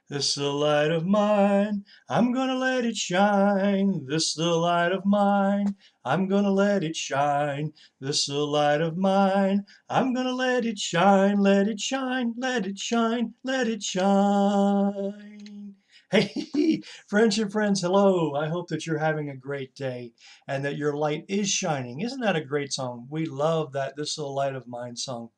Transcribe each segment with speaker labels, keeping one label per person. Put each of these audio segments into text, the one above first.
Speaker 1: This the light of mine, I'm gonna let it shine. This the light of mine, I'm gonna let it shine. This the light of mine, I'm gonna let it shine, let it shine, let it shine, let it shine. Hey, friendship friends, hello. I hope that you're having a great day and that your light is shining. Isn't that a great song? We love that This is the Light of Mine song.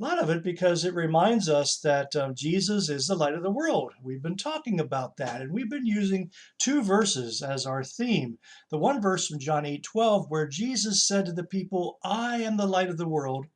Speaker 1: A lot of it because it reminds us that Jesus is the light of the world. We've been talking about that, and we've been using two verses as our theme. The one verse from John 8:12, where Jesus said to the people, I am the light of the world.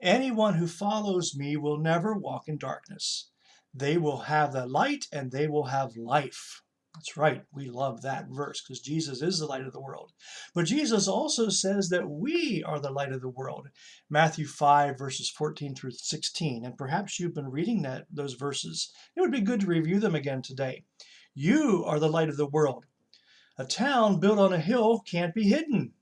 Speaker 1: Anyone who follows me will never walk in darkness. They will have the light and they will have life. That's right. We love that verse because Jesus is the light of the world. But Jesus also says that we are the light of the world. Matthew 5, verses 14 through 16. And perhaps you've been reading those verses. It would be good to review them again today. You are the light of the world. A town built on a hill can't be hidden.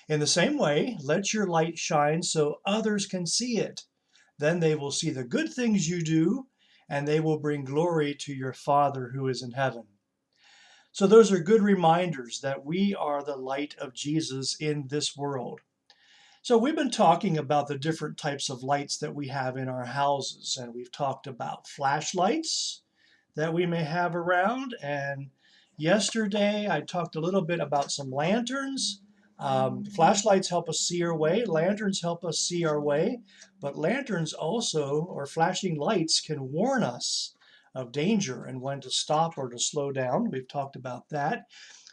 Speaker 1: In the same way, let your light shine so others can see it. Then they will see the good things you do, and they will bring glory to your Father who is in heaven. So those are good reminders that we are the light of Jesus in this world. So we've been talking about the different types of lights that we have in our houses, and we've talked about flashlights that we may have around. And yesterday I talked a little bit about some lanterns. Flashlights help us see our way, lanterns help us see our way, but lanterns also, or flashing lights, can warn us of danger and when to stop or to slow down. We've talked about that.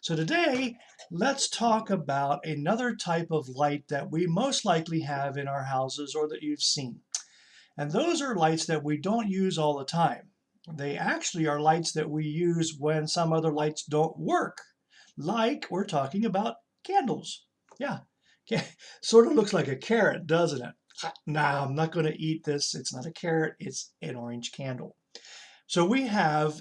Speaker 1: So today, let's talk about another type of light that we most likely have in our houses or that you've seen. And those are lights that we don't use all the time. They actually are lights that we use when some other lights don't work. Like we're talking about candles. Yeah, sort of looks like a carrot, doesn't it? Nah, I'm not going to eat this. It's not a carrot, it's an orange candle. So we have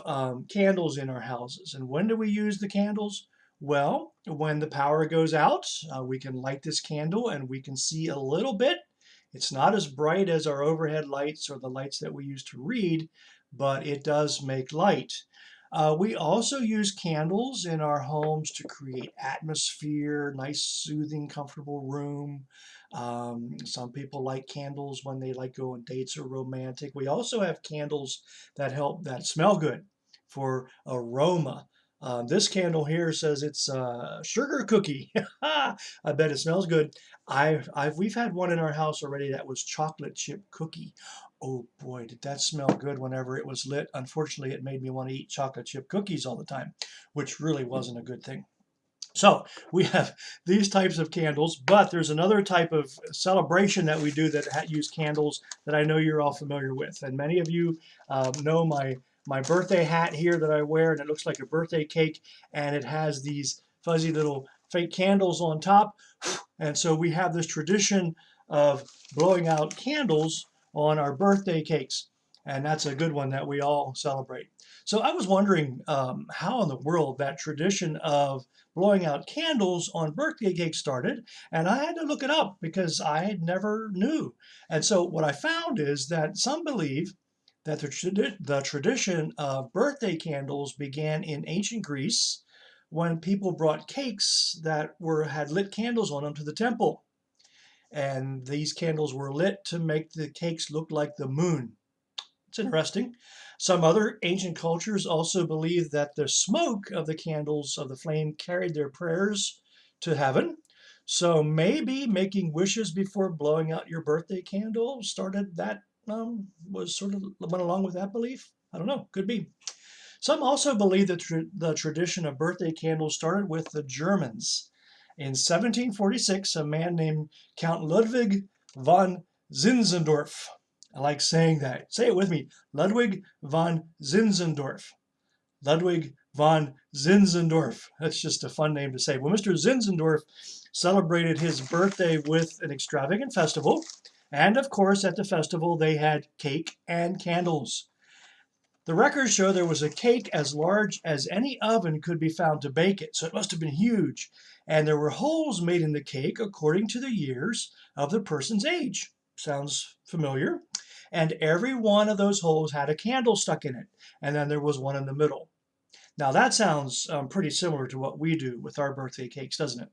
Speaker 1: candles in our houses. And when do we use the candles? Well, when the power goes out, we can light this candle and we can see a little bit. It's not as bright as our overhead lights or the lights that we use to read, but it does make light. We also use candles in our homes to create atmosphere, nice, soothing, comfortable room. Some people like candles when they like go on dates or romantic. We also have candles that smell good for aroma. This candle here says it's sugar cookie. I bet it smells good. We've had one in our house already that was chocolate chip cookie. Oh boy, did that smell good whenever it was lit. Unfortunately, it made me want to eat chocolate chip cookies all the time, which really wasn't a good thing. So we have these types of candles, but there's another type of celebration that we do that use candles that I know you're all familiar with. And many of you know my birthday hat here that I wear, and it looks like a birthday cake, and it has these fuzzy little fake candles on top. And so we have this tradition of blowing out candles on our birthday cakes. And that's a good one that we all celebrate. So I was wondering how in the world that tradition of blowing out candles on birthday cakes started. And I had to look it up because I never knew. And so what I found is that some believe that the tradition of birthday candles began in ancient Greece when people brought cakes that had lit candles on them to the temple. And these candles were lit to make the cakes look like the moon. It's interesting. Some other ancient cultures also believed that the smoke of the candles of the flame carried their prayers to heaven. So maybe making wishes before blowing out your birthday candle started that, was sort of went along with that belief. I don't know, could be. Some also believe that the tradition of birthday candles started with the Germans. In 1746, a man named Count Ludwig von Zinzendorf. I like saying that. Say it with me. Ludwig von Zinzendorf. Ludwig von Zinzendorf. That's just a fun name to say. Well, Mr. Zinzendorf celebrated his birthday with an extravagant festival. And of course, at the festival, they had cake and candles. The records show there was a cake as large as any oven could be found to bake it, so it must have been huge. And there were holes made in the cake according to the years of the person's age. Sounds familiar. and every one of those holes had a candle stuck in it, and then there was one in the middle. Now that sounds pretty similar to what we do with our birthday cakes, doesn't it?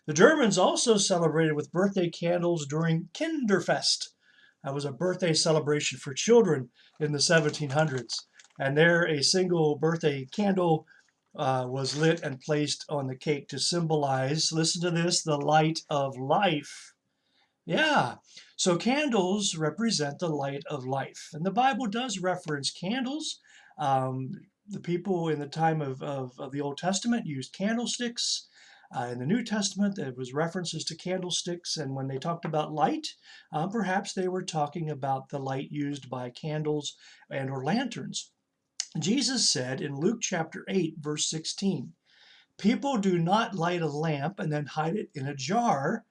Speaker 1: The Germans also celebrated with birthday candles during Kinderfest. That was a birthday celebration for children in the 1700s. And there, a single birthday candle was lit and placed on the cake to symbolize, listen to this, the light of life. Yeah, so candles represent the light of life. And the Bible does reference candles. The people in the time of the Old Testament used candlesticks. In the New Testament, there was references to candlesticks, and when they talked about light, perhaps they were talking about the light used by candles and or lanterns. Jesus said in Luke chapter 8, verse 16, people do not light a lamp and then hide it in a jar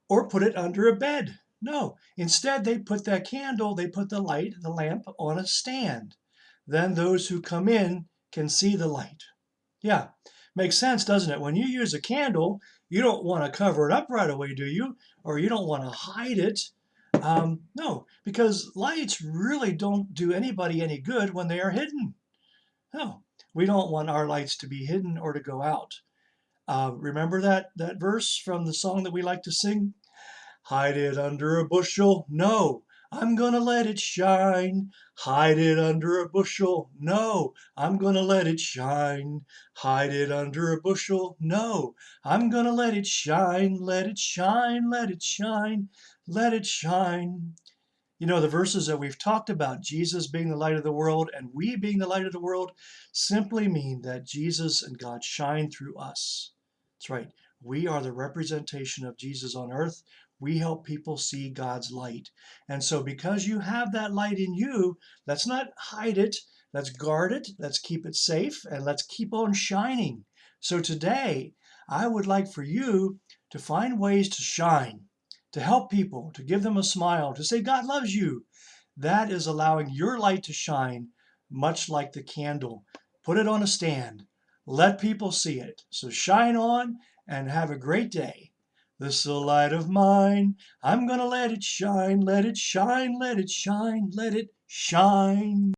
Speaker 1: or put it under a bed. No, instead they put the lamp on a stand. Then those who come in can see the light. Yeah, makes sense, doesn't it? When you use a candle, you don't want to cover it up right away, do you? Or you don't want to hide it. No, because lights really don't do anybody any good when they are hidden. No, we don't want our lights to be hidden or to go out. Remember that verse from the song that we like to sing? Hide it under a bushel? No, I'm gonna let it shine. Hide it under a bushel? No, I'm gonna let it shine. Hide it under a bushel? No, I'm gonna let it shine. Let it shine, let it shine, let it shine. You know, the verses that we've talked about, Jesus being the light of the world and we being the light of the world, simply mean that Jesus and God shine through us. That's right. We are the representation of Jesus on earth. We help people see God's light. And so because you have that light in you, let's not hide it. Let's guard it. Let's keep it safe. And let's keep on shining. So today, I would like for you to find ways to shine, to help people, to give them a smile, to say God loves you. That is allowing your light to shine, much like the candle. Put it on a stand. Let people see it. So shine on and have a great day. This is the light of mine. I'm going to let it shine, let it shine, let it shine, let it shine.